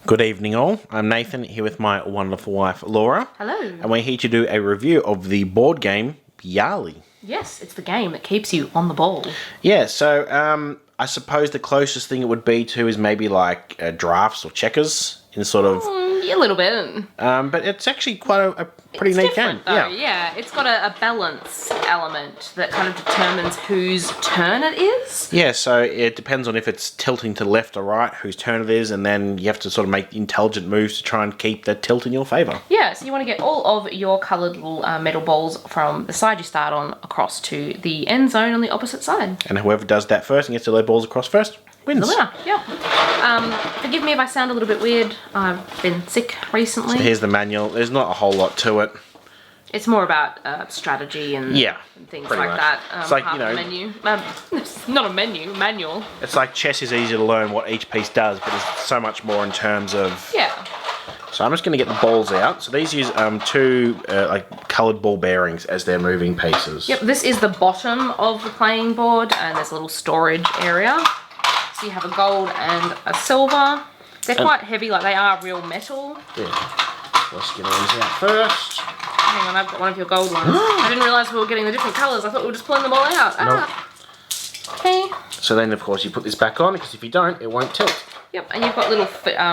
Good evening all, I'm Nathan here with my wonderful wife Laura. Hello. And we're here to do a review of the board game Yali. Yes, it's the game that keeps you on the ball. Yeah, so I suppose the closest thing it would be to is maybe like drafts or checkers in sort of... Yeah, a little bit. but it's actually quite a pretty neat game. Though. Yeah, it's got a balance element that kind of determines whose turn it is. Yeah, so it depends on if it's tilting to left or right, whose turn it is, and then you have to sort of make intelligent moves to try and keep that tilt in your favour. Yeah, so you want to get all of your coloured little metal balls from the side you start on across to the end zone on the opposite side. And whoever does that first and gets all their balls across first wins. The winner, yeah. Forgive me if I sound a little bit weird. I've been sick recently. So here's the manual. There's not a whole lot to it. It's more about strategy and things like much. that. It's like, you know... menu. It's not a menu, manual. It's like chess is easy to learn what each piece does, but there's so much more in terms of... Yeah. So I'm just going to get the balls out. So these use two like coloured ball bearings as their moving pieces. Yep, this is the bottom of the playing board, and there's a little storage area. So you have a gold and a silver. They're quite heavy, like they are real metal. Yeah. Let's get all these out first. Hang on, I've got one of your gold ones. I didn't realise we were getting the different colours. I thought we were just pulling them all out. Nope. Okay. So then, of course, you put this back on, because if you don't, it won't tilt. Yep, and you've got little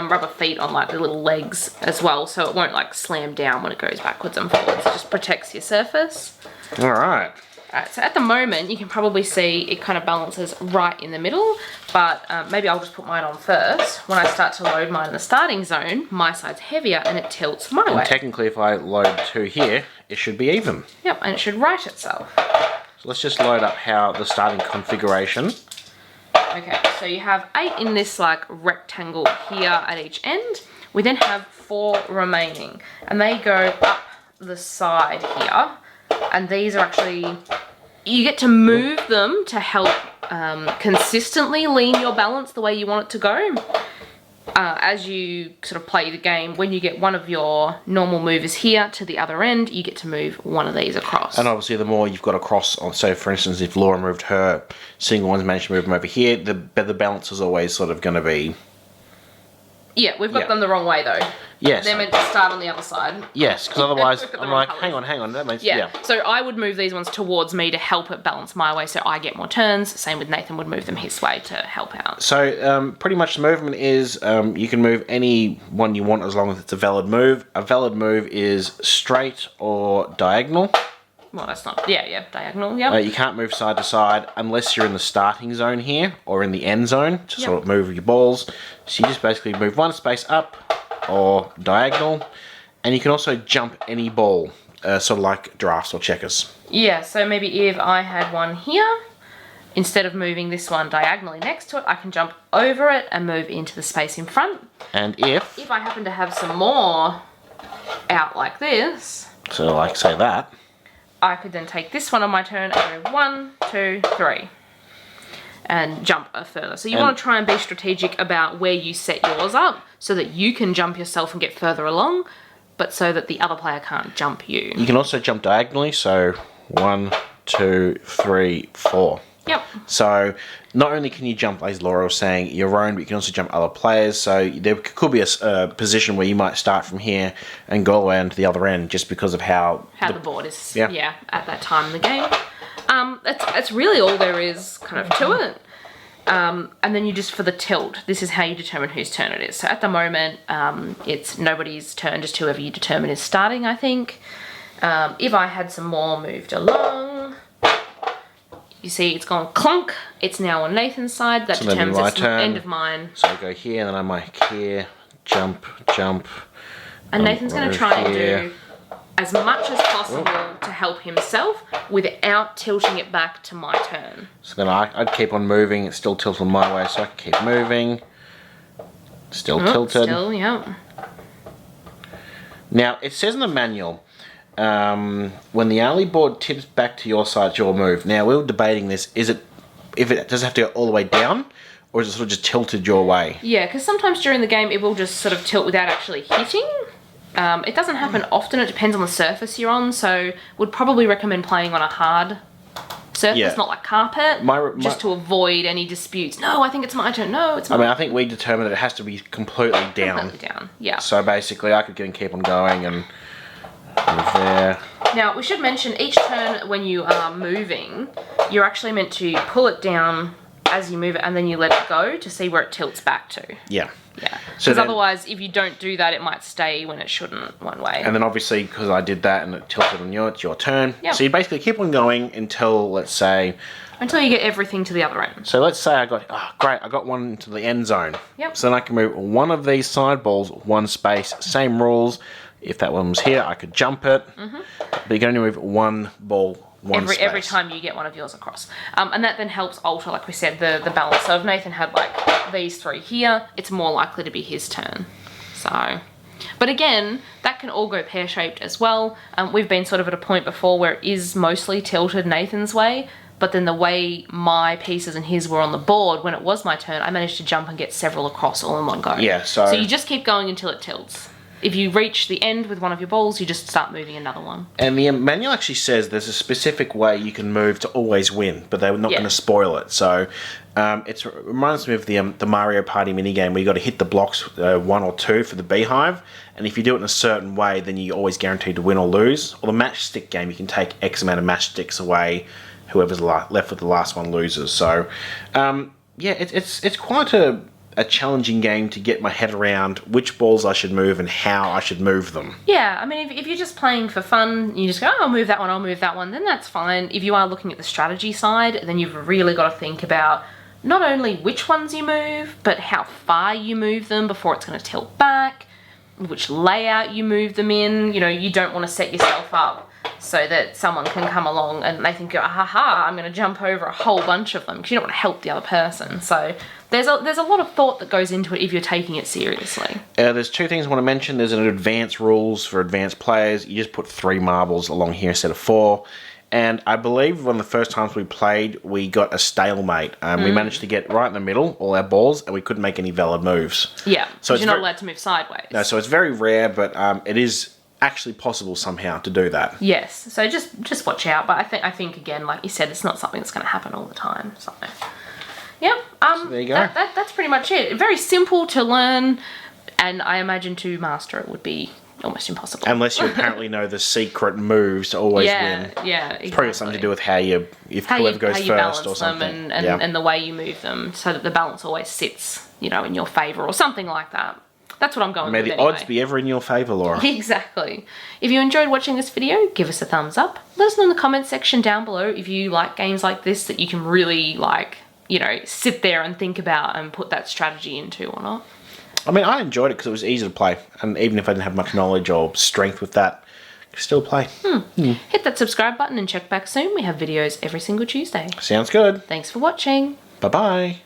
rubber feet on like the little legs as well, so it won't like slam down when it goes backwards and forwards. It just protects your surface. All right. Alright, so at the moment you can probably see it kind of balances right in the middle, but maybe I'll just put mine on first. When I start to load mine in the starting zone, my side's heavier and it tilts my way. Technically, if I load two here, it should be even. Yep, and it should right itself. So let's just load up how the starting configuration. Okay, so you have 8 in this like rectangle here at each end. We then have 4 remaining, and they go up the side here. And these are actually, you get to move them to help consistently lean your balance the way you want it to go. As you sort of play the game, when you get one of your normal movers here to the other end, you get to move one of these across. And obviously the more you've got across, so for instance, if Laura moved her single ones, managed to move them over here, the balance is always sort of going to be... Yeah, we've got them the wrong way though. Yes. They're meant to start on the other side. Yes, because otherwise I'm like, hang on, that makes... Yeah, so I would move these ones towards me to help it balance my way so I get more turns. Same with Nathan would move them his way to help out. So pretty much the movement is you can move any one you want as long as it's a valid move. A valid move is straight or diagonal. Well, that's not... Yeah, diagonal, yeah. You can't move side to side unless you're in the starting zone here or in the end zone to sort of move your balls. So you just basically move one space up or diagonal, and you can also jump any ball, sort of like drafts or checkers. Yeah, so maybe if I had one here, instead of moving this one diagonally next to it, I can jump over it and move into the space in front. And if I happen to have some more out like this... So like say that... I could then take this one on my turn and go 1, 2, 3. And jump further. So you want to try and be strategic about where you set yours up so that you can jump yourself and get further along, but so that the other player can't jump you. You can also jump diagonally, so 1, 2, 3, 4. Yep. So not only can you jump, as Laura was saying, your own, but you can also jump other players. So there could be a position where you might start from here and go around to the other end just because of how the board is at that time in the game. That's really all there is kind of to it. And then you just, for the tilt, this is how you determine whose turn it is. So at the moment, it's nobody's turn, just whoever you determine is starting, I think. If I had some more moved along, you see it's gone clunk. It's now on Nathan's side. That determines it's the end of mine. So I go here, and then I might here, jump. And Nathan's going to try and do as much as possible to help himself without tilting it back to my turn. So then I'd keep on moving. It's still tilted my way, so I can keep moving. Still tilted. Still, yeah. Now, it says in the manual, when the alley board tips back to your side, it's your move. Now, we were debating this. Does it have to go all the way down, or is it sort of just tilted your way? Yeah, because sometimes during the game, it will just sort of tilt without actually hitting. It doesn't happen often. It depends on the surface you're on, so would probably recommend playing on a hard surface, Yeah. not like carpet, My- just to avoid any disputes. No, I think it's my turn. No, it's I not. mean, I think we determined that it has to be completely down. Completely down. Yeah. So basically, I could keep on going and move there. Now, we should mention each turn when you are moving, you're actually meant to pull it down as you move it, and then you let it go to see where it tilts back to. Yeah. Yeah. So Because then- otherwise, if you don't do that, it might stay when it shouldn't one way. And then obviously, because I did that and it tilted on you, it's your turn. Yep. So you basically keep on going until, let's say... Until you get everything to the other end. So let's say I got... Oh, great, I got one into the end zone. Yep. So then I can move one of these side balls, one space, same rules. If that one was here, I could jump it. But you can only move one ball, one space. Every time you get one of yours across. And that then helps alter, like we said, the balance. So if Nathan had like these three here, it's more likely to be his turn. So, but again, that can all go pear-shaped as well. We've been sort of at a point before where it is mostly tilted Nathan's way, but then the way my pieces and his were on the board when it was my turn, I managed to jump and get several across all in one go. Yeah, so you just keep going until it tilts. If you reach the end with one of your balls, you just start moving another one. And the manual actually says there's a specific way you can move to always win, but they're not Yeah. going to spoil it. So it reminds me of the Mario Party minigame where you got to hit the blocks 1 or 2 for the beehive, and if you do it in a certain way, then you're always guaranteed to win or lose. Or the matchstick game, you can take X amount of matchsticks away. Whoever's left with the last one loses. So yeah, it's quite a challenging game to get my head around which balls I should move and how I should move them. Yeah, I mean, if you're just playing for fun, you just go, oh, I'll move that one, I'll move that one, then that's fine. If you are looking at the strategy side, then you've really got to think about not only which ones you move, but how far you move them before it's going to tilt back, which layout you move them in. You know, you don't want to set yourself up so that someone can come along and they think, aha, I'm going to jump over a whole bunch of them, because you don't want to help the other person. So there's a lot of thought that goes into it if you're taking it seriously. There's 2 things I want to mention. There's an advanced rules for advanced players. You just put 3 marbles along here instead of 4. And I believe one of the first times we played, we got a stalemate. We managed to get right in the middle, all our balls, and we couldn't make any valid moves. Yeah, So because you're not allowed to move sideways. No, so it's very rare, but it is actually possible somehow to do that. Yes, so just watch out. But I think again, like you said, it's not something that's going to happen all the time. So, yeah. So there you go. That's pretty much it. Very simple to learn, and I imagine to master it would be almost impossible. Unless you apparently know the secret moves to always win. Yeah, exactly. It's probably something to do with whoever goes first or something. And the way you move them, so that the balance always sits, in your favour or something like that. That's what I'm going May with the anyway. odds be ever in your favour, Laura. Exactly. If you enjoyed watching this video, give us a thumbs up. Let us know in the comments section down below if you like games like this that you can really, sit there and think about and put that strategy into or not. I mean, I enjoyed it because it was easy to play. And even if I didn't have much knowledge or strength with that, I could still play. Hit that subscribe button and check back soon. We have videos every single Tuesday. Sounds good. Thanks for watching. Bye-bye.